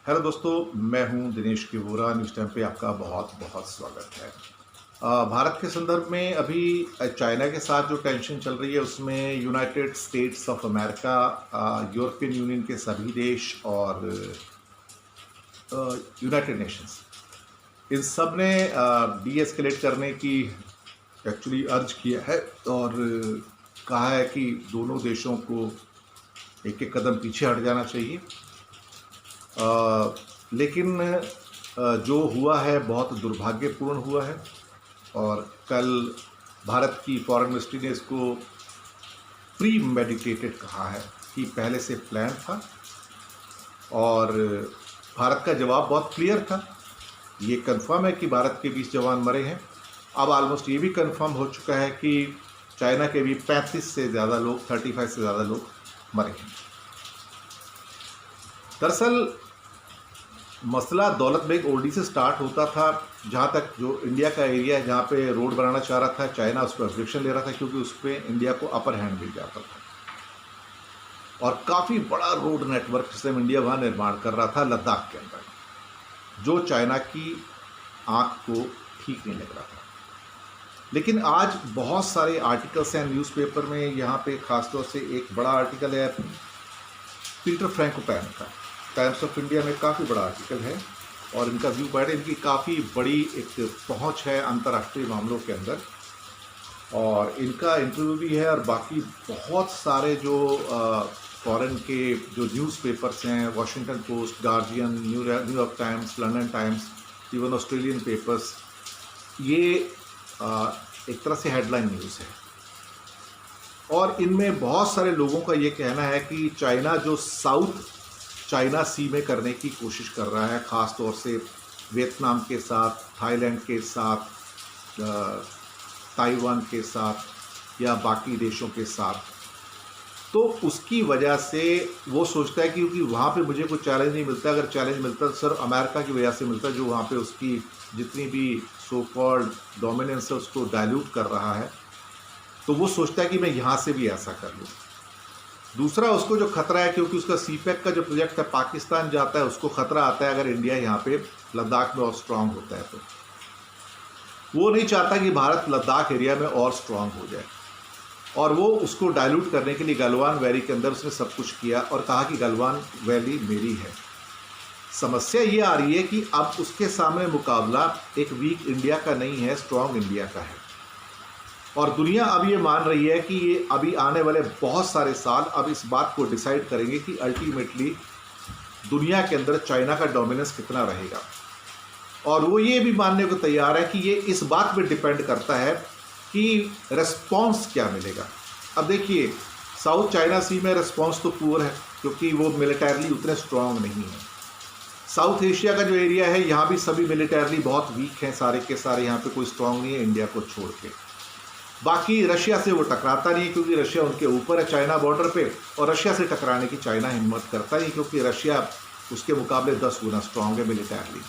Hello दोस्तों, मैं हूं दिनेश किवोरा। न्यूज़ टाइम पे आपका बहुत बहुत स्वागत है। भारत के संदर्भ में अभी चाइना के साथ जो टेंशन चल रही है उसमें United states of America, European union के सभी देश और यूनाइटेड नेशंस, इन सब ने डी एस्केलेट करने की एक्चुअली अर्ज किया है और कहा है कि दोनों देशों को एक एक कदम पीछे हट जाना चाहिए। लेकिन जो हुआ है बहुत दुर्भाग्यपूर्ण हुआ है और कल भारत की फॉरेन मिनिस्ट्री ने इसको प्री मेडिटेटेड कहा है कि पहले से प्लान था और भारत का जवाब बहुत क्लियर था। ये कंफर्म है कि भारत के 20 जवान मरे हैं। अब ऑलमोस्ट ये भी कंफर्म हो चुका है कि चाइना के भी 35 से ज़्यादा लोग, 35 से ज़्यादा लोग मरे हैं। दरअसल मसला दौलत बेग ओल्डी से स्टार्ट होता था, जहाँ तक जो इंडिया का एरिया है जहाँ पे रोड बनाना चाह रहा था, चाइना उस पर ऑब्जेक्शन ले रहा था क्योंकि उस पर इंडिया को अपर हैंड मिल जाता था और काफ़ी बड़ा रोड नेटवर्क सिस्टम इंडिया वहाँ निर्माण कर रहा था लद्दाख के अंदर, जो चाइना की आंख को ठीक नहीं लग रहा था। लेकिन आज बहुत सारे आर्टिकल्स हैं न्यूज़पेपर में। यहाँ पे खासतौर से एक बड़ा आर्टिकल है पीटर फ्रैंकोपैन का, टाइम्स ऑफ इंडिया में काफ़ी बड़ा आर्टिकल है और इनका व्यू पॉइंट, इनकी काफ़ी बड़ी एक पहुंच है अंतर्राष्ट्रीय मामलों के अंदर और इनका इंटरव्यू भी है। और बाकी बहुत सारे जो फॉरेन के जो न्यूज़पेपर्स हैं, Washington post, guardian, New York times, London times, even Australian papers, ये एक तरह से हेडलाइन न्यूज़ है और इनमें बहुत सारे लोगों का ये कहना है कि चाइना जो साउथ चाइना सी में करने की कोशिश कर रहा है, ख़ास तौर से वियतनाम के साथ, थाईलैंड के साथ, ताइवान के साथ या बाकी देशों के साथ, तो उसकी वजह से वो सोचता है कि क्योंकि वहाँ पे मुझे कोई चैलेंज नहीं मिलता, अगर चैलेंज मिलता तो सिर्फ अमेरिका की वजह से मिलता, जो वहाँ पे उसकी जितनी भी सो कॉल्ड डोमिनेंस है उसको डायल्यूट कर रहा है। तो वो सोचता है कि मैं यहाँ से भी ऐसा कर लूँ। दूसरा, उसको जो खतरा है क्योंकि उसका सीपैक का जो प्रोजेक्ट है पाकिस्तान जाता है, उसको खतरा आता है अगर इंडिया यहाँ पे लद्दाख में और स्ट्रांग होता है तो वो नहीं चाहता कि भारत लद्दाख एरिया में और स्ट्रांग हो जाए और वो उसको डायल्यूट करने के लिए गलवान वैली के अंदर उसने सब कुछ किया और कहा कि गलवान वैली मेरी है। समस्या ये आ रही है कि अब उसके सामने मुकाबला एक वीक इंडिया का नहीं है, स्ट्रांग इंडिया का है और दुनिया अब ये मान रही है कि ये अभी आने वाले बहुत सारे साल अब इस बात को डिसाइड करेंगे कि अल्टीमेटली दुनिया के अंदर चाइना का डोमिनेंस कितना रहेगा। और वो ये भी मानने को तैयार है कि ये इस बात पे डिपेंड करता है कि रिस्पॉन्स क्या मिलेगा। अब देखिए, साउथ चाइना सी में रिस्पॉन्स तो पुअर है क्योंकि वो मिलिटरली उतने स्ट्रांग नहीं है। साउथ एशिया का जो एरिया है यहाँ भी सभी मिलिटरली बहुत वीक हैं, सारे के सारे, यहाँ पे कोई स्ट्रांग नहीं है इंडिया को छोड़ के। बाकी रशिया से वो टकराता नहीं क्योंकि रशिया उनके ऊपर है चाइना बॉर्डर पे और रशिया से टकराने की चाइना हिम्मत करता नहीं क्योंकि रशिया उसके मुकाबले 10 गुना स्ट्रांग है मिलिटरली।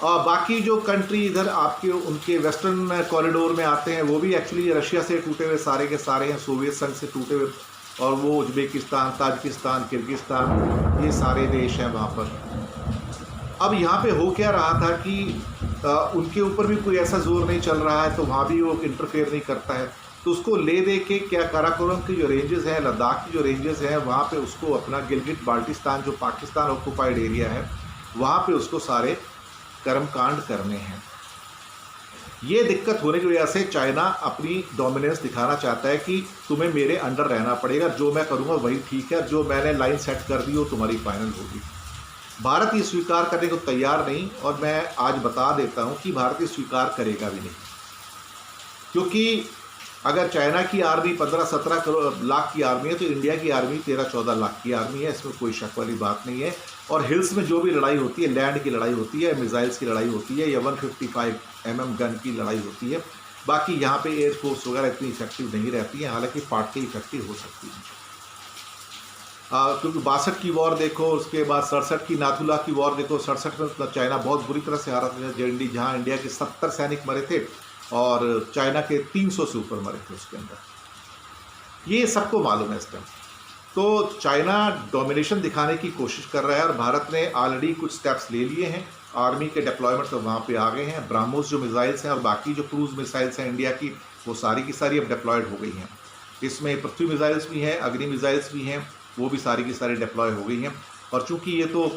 और बाकी जो कंट्री इधर आपके उनके वेस्टर्न कॉरिडोर में आते हैं वो भी एक्चुअली रशिया से टूटे हुए सारे के सारे हैं, सोवियत संघ से टूटे हुए, और वो उज्बेकिस्तान, ताजिकिस्तान, किर्गिस्तान, ये सारे देश हैं वहाँ पर। अब यहाँ पे हो क्या रहा था कि उनके ऊपर भी कोई ऐसा जोर नहीं चल रहा है तो वहाँ भी वो इंटरफेयर नहीं करता है, तो उसको ले दे के क्या काराकोरम की जो रेंजेस हैं, लद्दाख की जो रेंजेस हैं, वहाँ पे उसको अपना गिलगिट बाल्टिस्तान जो पाकिस्तान ऑक्यूपाइड एरिया है वहाँ पे उसको सारे कर्मकांड करने हैं। ये दिक्कत होने की वजह से चाइना अपनी डोमिनेंस दिखाना चाहता है कि तुम्हें मेरे अंडर रहना पड़ेगा, जो मैं करूँगा वही ठीक है, जो मैंने लाइन सेट कर दी वो तुम्हारी फाइनल होगी। भारत ये स्वीकार करने को तैयार नहीं और मैं आज बता देता हूं कि भारत ये स्वीकार करेगा भी नहीं, क्योंकि अगर चाइना की आर्मी 15-17 लाख की आर्मी है तो इंडिया की आर्मी 13-14 लाख की आर्मी है, इसमें कोई शक वाली बात नहीं है। और हिल्स में जो भी लड़ाई होती है, लैंड की लड़ाई होती है, मिसाइल्स की लड़ाई होती है या 155 mm गन की लड़ाई होती है। बाकी यहाँ पे एयरफोर्स वगैरह इतनी इफेक्टिव नहीं रहती है, हालांकि पार्ट के इफेक्टिव हो सकती है। क्योंकि 62 की वॉर देखो, उसके बाद 67 की नाथुला की वॉर देखो। 67 में चाइना बहुत बुरी तरह से हारा था, जहाँ इंडिया के 70 सैनिक मरे थे और चाइना के 300 से ऊपर मरे थे उसके अंदर। ये सबको मालूम है इस टाइम। तो चाइना डोमिनेशन दिखाने की कोशिश कर रहा है और भारत ने ऑलरेडी कुछ स्टेप्स ले लिए हैं। आर्मी के डिप्लॉयमेंट तो वहाँ पे आ गए हैं। ब्रह्मोस जो मिसाइल्स हैं और बाकी जो क्रूज मिसाइल्स हैं इंडिया की, वो सारी की सारी अब डिप्लॉयड हो गई हैं। इसमें पृथ्वी मिसाइल्स भी हैं, अग्नि मिसाइल्स भी हैं, वो भी सारी की सारी डिप्लॉय हो गई हैं। और चूंकि ये तो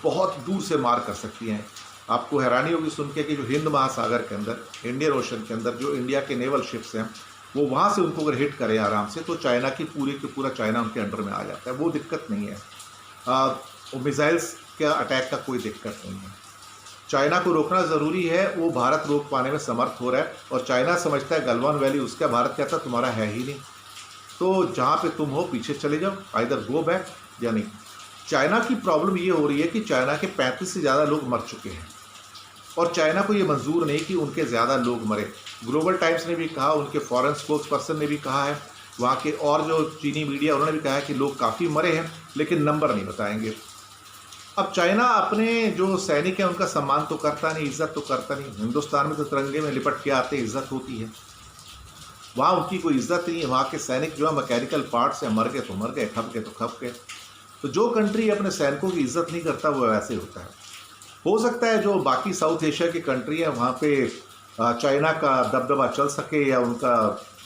बहुत दूर से मार कर सकती हैं, आपको हैरानी होगी सुन के कि जो हिंद महासागर के अंदर, इंडियन ओशन के अंदर जो इंडिया के नेवल शिप्स हैं, वो वहाँ से उनको अगर हिट करें आराम से तो चाइना की पूरे के पूरा चाइना उनके अंडर में आ जाता है। वो दिक्कत नहीं है। मिसाइल्स का अटैक का कोई दिक्कत नहीं है। चाइना को रोकना ज़रूरी है, वो भारत रोक पाने में समर्थ हो रहा है। और चाइना समझता है गलवान वैली उसका, भारत कहता है तुम्हारा है ही नहीं, तो जहाँ पे तुम हो पीछे चले जाओ, आइदर गो बैक या नहीं। चाइना की प्रॉब्लम ये हो रही है कि चाइना के 35 से ज़्यादा लोग मर चुके हैं और चाइना को ये मंजूर नहीं कि उनके ज़्यादा लोग मरे। ग्लोबल टाइम्स ने भी कहा, उनके फॉरेन स्पोक्स पर्सन ने भी कहा है, वहाँ के और जो चीनी मीडिया उन्होंने भी कहा है कि लोग काफ़ी मरे हैं, लेकिन नंबर नहीं बताएंगे। अब चाइना अपने जो सैनिक हैं उनका सम्मान तो करता नहीं, इज्जत तो करता नहीं। हिंदुस्तान में तो तिरंगे में लिपट के आते इज्जत होती है, वहाँ उनकी कोई इज्जत नहीं है। वहाँ के सैनिक जो है मैकेनिकल पार्ट से मर गए तो मर गए, खप गए तो खप गए। तो जो कंट्री अपने सैनिकों की इज्जत नहीं करता वो वैसे होता है। हो सकता है जो बाकी साउथ एशिया की कंट्री है वहाँ पे चाइना का दबदबा चल सके या उनका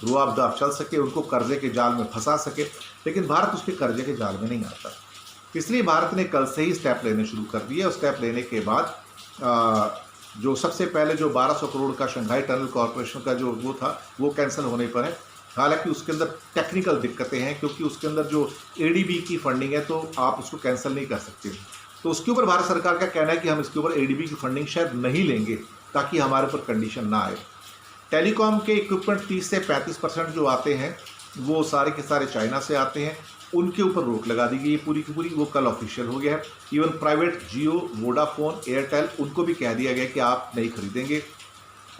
रुआबदाब चल सके, उनको कर्जे के जाल में फंसा सके, लेकिन भारत उसके कर्जे के जाल में नहीं आता। इसलिए भारत ने कल से ही स्टेप लेने शुरू कर दिए और स्टेप लेने के बाद जो सबसे पहले जो 1200 करोड़ का शंघाई टनल कॉरपोरेशन का जो वो था वो कैंसिल होने पर है। हालांकि उसके अंदर टेक्निकल दिक्कतें हैं क्योंकि उसके अंदर जो एडीबी की फंडिंग है तो आप उसको कैंसिल नहीं कर सकते। तो उसके ऊपर भारत सरकार का कहना है कि हम इसके ऊपर एडीबी की फंडिंग शायद नहीं लेंगे ताकि हमारे ऊपर कंडीशन ना आए। टेलीकॉम के इक्विपमेंट 30 से 35% जो आते हैं वो सारे के सारे चाइना से आते हैं, उनके ऊपर रोक लगा दी गई पूरी की पूरी। वो कल ऑफिशियल हो गया है। इवन प्राइवेट जियो, वोडाफोन, एयरटेल, उनको भी कह दिया गया कि आप नहीं खरीदेंगे।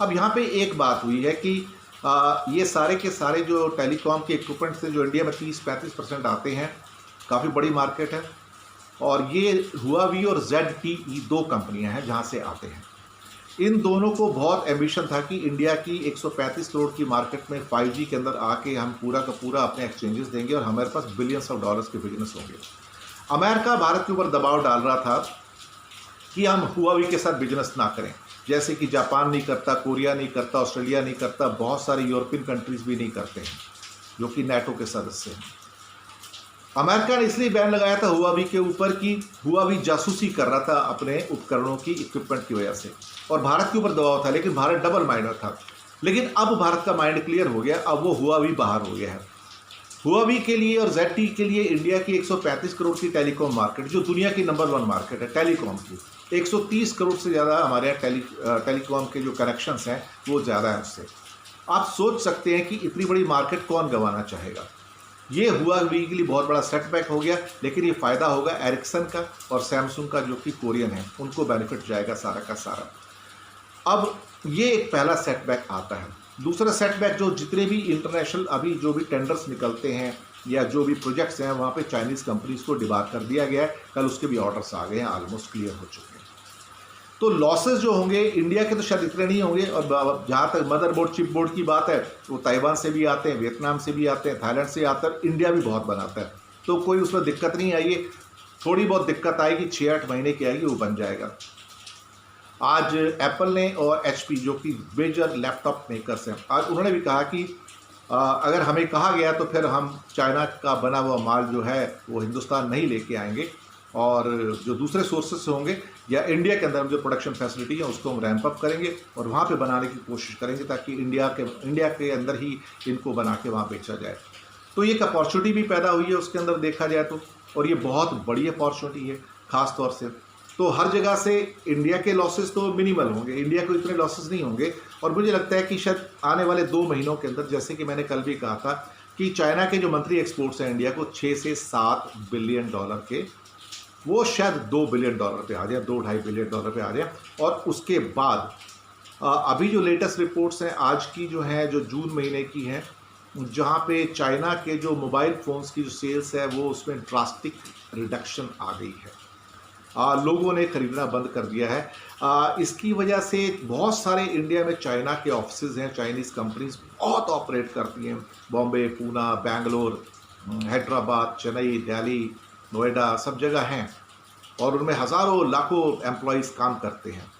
अब यहाँ पे एक बात हुई है कि ये सारे के सारे जो टेलीकॉम के इक्विपमेंट से जो इंडिया में 30-35% आते हैं, काफ़ी बड़ी मार्केट है। और ये हुआवी और ZTE 2 कंपनियां हैं जहाँ से आते हैं। इन दोनों को बहुत एम्बिशन था कि इंडिया की 135 करोड़ की मार्केट में 5G के अंदर आके हम पूरा का पूरा अपने एक्सचेंजेस देंगे और हमारे पास बिलियंस ऑफ डॉलर्स के बिजनेस होंगे। अमेरिका भारत के ऊपर दबाव डाल रहा था कि हम हुआवी के साथ बिजनेस ना करें, जैसे कि जापान नहीं करता, कोरिया नहीं करता, ऑस्ट्रेलिया नहीं करता, बहुत सारी यूरोपियन कंट्रीज़ भी नहीं करते हैं जो कि नेटो के सदस्य हैं। अमेरिका ने इसलिए बैन लगाया था हुआवी के ऊपर कि हुआवी जासूसी कर रहा था अपने उपकरणों की, इक्विपमेंट की वजह से, और भारत के ऊपर दबाव था। लेकिन भारत डबल माइंडेड था। लेकिन अब भारत का माइंड क्लियर हो गया, अब वो हुआवी बाहर हो गया है। हुआवी के लिए और ZTE के लिए इंडिया की 135 करोड़ की टेलीकॉम मार्केट, जो दुनिया की नंबर 1 मार्केट है टेलीकॉम की, 130 करोड़ से ज़्यादा हमारे यहाँ टेलीकॉम के जो कनेक्शंस हैं वो ज़्यादा है उससे। आप सोच सकते हैं कि इतनी बड़ी मार्केट कौन गंवाना चाहेगा। ये हुआवी के लिए बहुत बड़ा सेटबैक हो गया, लेकिन ये फ़ायदा होगा एरिक्सन का और सैमसंग का जो कि कोरियन है, उनको बेनिफिट जाएगा सारा का सारा। अब ये एक पहला सेटबैक आता है। दूसरा सेटबैक, जो जितने भी इंटरनेशनल अभी जो भी टेंडर्स निकलते हैं या जो भी प्रोजेक्ट्स हैं वहाँ पे चाइनीज़ कंपनीज़ को डिबार कर दिया गया है। कल उसके भी ऑर्डर्स आ गए हैं, ऑलमोस्ट क्लियर हो चुके हैं। तो लॉसेस जो होंगे इंडिया के तो शायद इतने नहीं होंगे। और जहाँ तक मदरबोर्ड चिपबोर्ड की बात है, वो ताइवान से भी आते हैं, वियतनाम से भी आते हैं, थाईलैंड से आते हैं, इंडिया भी बहुत बनाता है, तो कोई उसमें दिक्कत नहीं आई है। थोड़ी बहुत दिक्कत आएगी, 6-8 महीने की आएगी, वो बन जाएगा। आज एप्पल ने और HP जो कि मेजर लैपटॉप मेकर्स हैं, आज उन्होंने भी कहा कि अगर हमें कहा गया तो फिर हम चाइना का बना हुआ माल जो है वो हिंदुस्तान नहीं लेके आएंगे, और जो दूसरे सोर्सेज से होंगे या इंडिया के अंदर जो प्रोडक्शन फैसिलिटी है उसको हम रैंप अप करेंगे और वहाँ पे बनाने की कोशिश करेंगे ताकि इंडिया के अंदर ही इनको बना के वहाँ बेचा जाए। तो ये एक अपॉर्चुनिटी भी पैदा हुई है उसके अंदर देखा जाए तो, और ये बहुत बड़ी अपॉर्चुनिटी है ख़ास तौर से। तो हर जगह से इंडिया के लॉसेस तो मिनिमल होंगे, इंडिया को इतने लॉसेस नहीं होंगे। और मुझे लगता है कि शायद आने वाले 2 महीनों के अंदर, जैसे कि मैंने कल भी कहा था कि चाइना के जो मंथली एक्सपोर्ट्स हैं इंडिया को 6 से 7 बिलियन डॉलर के, वो शायद $2 बिलियन पे आ जाए, $2-2.5 बिलियन पे आ जाए। और उसके बाद अभी जो लेटेस्ट रिपोर्ट्स हैं आज की जो है, जो जून महीने की हैं, जहाँ पे चाइना के जो मोबाइल फ़ोन्स की जो सेल्स है वो उसमें ड्रास्टिक रिडक्शन आ गई है। लोगों ने ख़रीदना बंद कर दिया है। इसकी वजह से बहुत सारे इंडिया में चाइना के ऑफिसेज़ हैं, चाइनीज़ कंपनीज बहुत ऑपरेट करती हैं, बॉम्बे, पूना, बेंगलोर, हैदराबाद, चेन्नई, दिल्ली, नोएडा सब जगह हैं और उनमें हज़ारों लाखों एम्प्लॉइज़ काम करते हैं।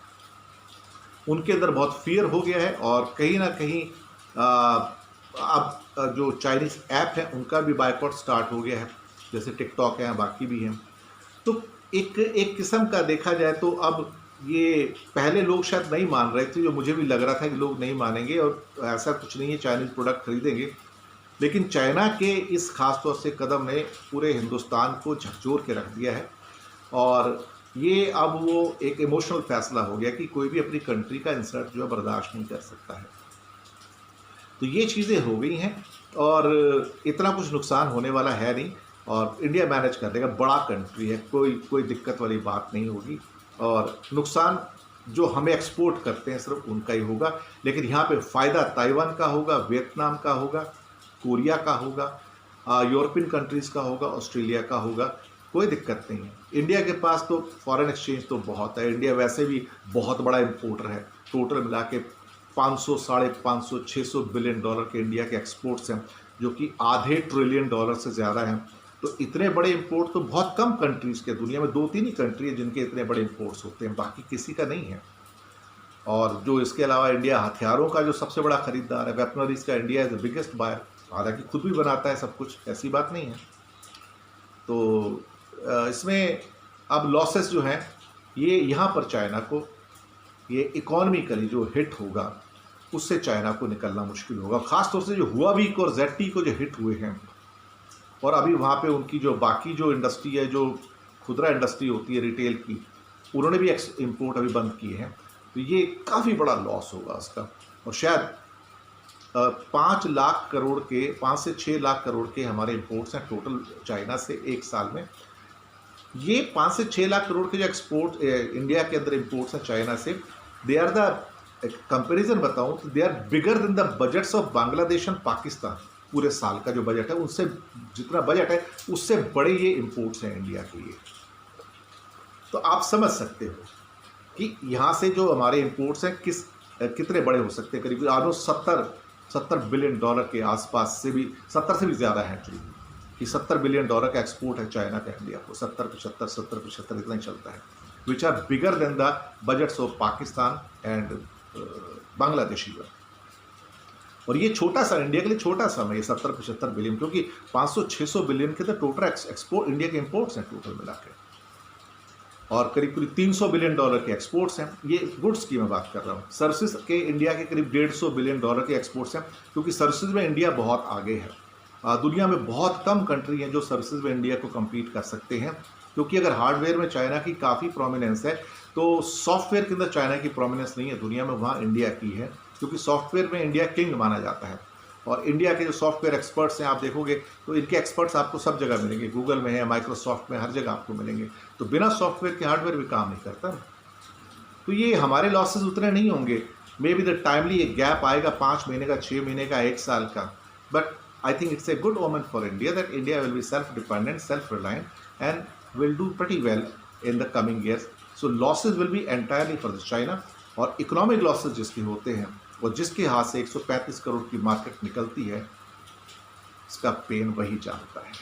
उनके अंदर बहुत फ़ियर हो गया है और कहीं न कहीं अब जो चाइनीज़ ऐप हैं उनका भी बायकॉट स्टार्ट हो गया है, जैसे टिकटॉक है, बाकी भी हैं। तो एक एक किस्म का देखा जाए तो अब ये पहले लोग शायद नहीं मान रहे थे, जो मुझे भी लग रहा था कि लोग नहीं मानेंगे और ऐसा कुछ नहीं है, चाइनीज़ प्रोडक्ट खरीदेंगे। लेकिन चाइना के इस खास तौर से कदम ने पूरे हिंदुस्तान को झकझोर के रख दिया है और ये अब वो एक इमोशनल फैसला हो गया कि कोई भी अपनी कंट्री का इंसल्ट जो है बर्दाश्त नहीं कर सकता है। तो ये चीज़ें हो गई हैं और इतना कुछ नुकसान होने वाला है नहीं और इंडिया मैनेज कर देगा, बड़ा कंट्री है, कोई दिक्कत वाली बात नहीं होगी और नुकसान जो हमें एक्सपोर्ट करते हैं सिर्फ उनका ही होगा। लेकिन यहाँ पे फ़ायदा ताइवान का होगा, वियतनाम का होगा, कोरिया का होगा, यूरोपियन कंट्रीज़ का होगा, ऑस्ट्रेलिया का होगा, कोई दिक्कत नहीं है। इंडिया के पास तो फॉरेन एक्सचेंज तो बहुत है, इंडिया वैसे भी बहुत बड़ा इम्पोर्टर है। टोटल मिला के 500, $550, $600 बिलियन के इंडिया के एक्सपोर्ट्स हैं, जो कि आधे ट्रिलियन डॉलर से ज़्यादा हैं। तो इतने बड़े इंपोर्ट तो बहुत कम कंट्रीज़ के, दुनिया में 2-3 ही कंट्री है जिनके इतने बड़े इंपोर्ट्स होते हैं, बाकी किसी का नहीं है। और जो इसके अलावा इंडिया हथियारों का जो सबसे बड़ा खरीदार है, वेपनरीज का India is the biggest buyer, हालांकि खुद भी बनाता है सब कुछ, ऐसी बात नहीं है। तो इसमें अब लॉसेस जो हैं ये यहाँ पर चाइना को, ये इकोनॉमिकली जो हिट होगा उससे चाइना को निकलना मुश्किल होगा। ख़ास तौर से जो हुआवी और ZTE को जो हिट हुए हैं और अभी वहाँ पे उनकी जो बाकी जो इंडस्ट्री है, जो खुदरा इंडस्ट्री होती है रिटेल की, उन्होंने भी इम्पोर्ट अभी बंद किए हैं। तो ये काफ़ी बड़ा लॉस होगा उसका और शायद 5 लाख करोड़ के, 5 से 6 लाख करोड़ के हमारे इंपोर्ट्स हैं टोटल चाइना से एक साल में। ये 5 से 6 लाख करोड़ के जो एक्सपोर्ट इंडिया के अंदर इंपोर्ट्स हैं चाइना से, दे आर द कंपेरिजन बताऊं तो they are bigger than the budgets of Bangladesh and Pakistan. पूरे साल का जो बजट है उनसे, जितना बजट है उससे बड़े ये इंपोर्ट्स हैं इंडिया के लिए। तो आप समझ सकते हो कि यहाँ से जो हमारे इंपोर्ट्स हैं कितने बड़े हो सकते हैं। करीब ऑलमोस्ट 70 बिलियन डॉलर के आसपास से भी, 70 से भी ज़्यादा है एक्चुअली, कि 70 बिलियन डॉलर का एक्सपोर्ट है चाइना का इंडिया को। 70-75 इतना ही चलता है, which are bigger than the budgets of Pakistan and Bangladesh even. और ये छोटा सा, इंडिया के लिए छोटा सा है ये 70-75 बिलियन, क्योंकि 500-600 बिलियन के तो टोटल एक्सपोर्ट इंडिया के इंपोर्ट्स हैं टोटल मिला के, और करीब 300 बिलियन डॉलर के एक्सपोर्ट्स हैं। ये गुड्स की मैं बात कर रहा हूँ। सर्विसेज के इंडिया के करीब 150 बिलियन डॉलर के एक्सपोर्ट्स हैं, क्योंकि सर्विसेज में इंडिया बहुत आगे है। दुनिया में बहुत कम कंट्री हैं जो सर्विसेज में इंडिया को कम्पीट कर सकते हैं, क्योंकि अगर हार्डवेयर में चाइना की काफ़ी प्रोमिनेंस है तो सॉफ्टवेयर के अंदर चाइना की प्रोमिनेंस नहीं है दुनिया में, वहाँ इंडिया की है, क्योंकि सॉफ्टवेयर में इंडिया किंग माना जाता है। और इंडिया के जो सॉफ्टवेयर एक्सपर्ट्स हैं आप देखोगे तो इनके एक्सपर्ट्स आपको सब जगह मिलेंगे, गूगल में है, माइक्रोसॉफ्ट में, हर जगह आपको मिलेंगे। तो बिना सॉफ्टवेयर के हार्डवेयर भी काम नहीं करता ना। तो ये हमारे लॉसेस उतने नहीं होंगे, मे बी द टाइमली एक गैप आएगा 5 महीने का, 6 महीने का, 1 साल का, but I think it's a good omen for India that India will be self-dependent, self-reliant, and will do pretty well in the coming years. So losses will be entirely for the China, और economic losses जिसके होते हैं और जिसके हाथ से 135 करोड़ की market निकलती है, इसका पेन वही जानता है।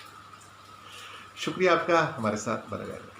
शुक्रिया आपका हमारे साथ बने रहने के लिए।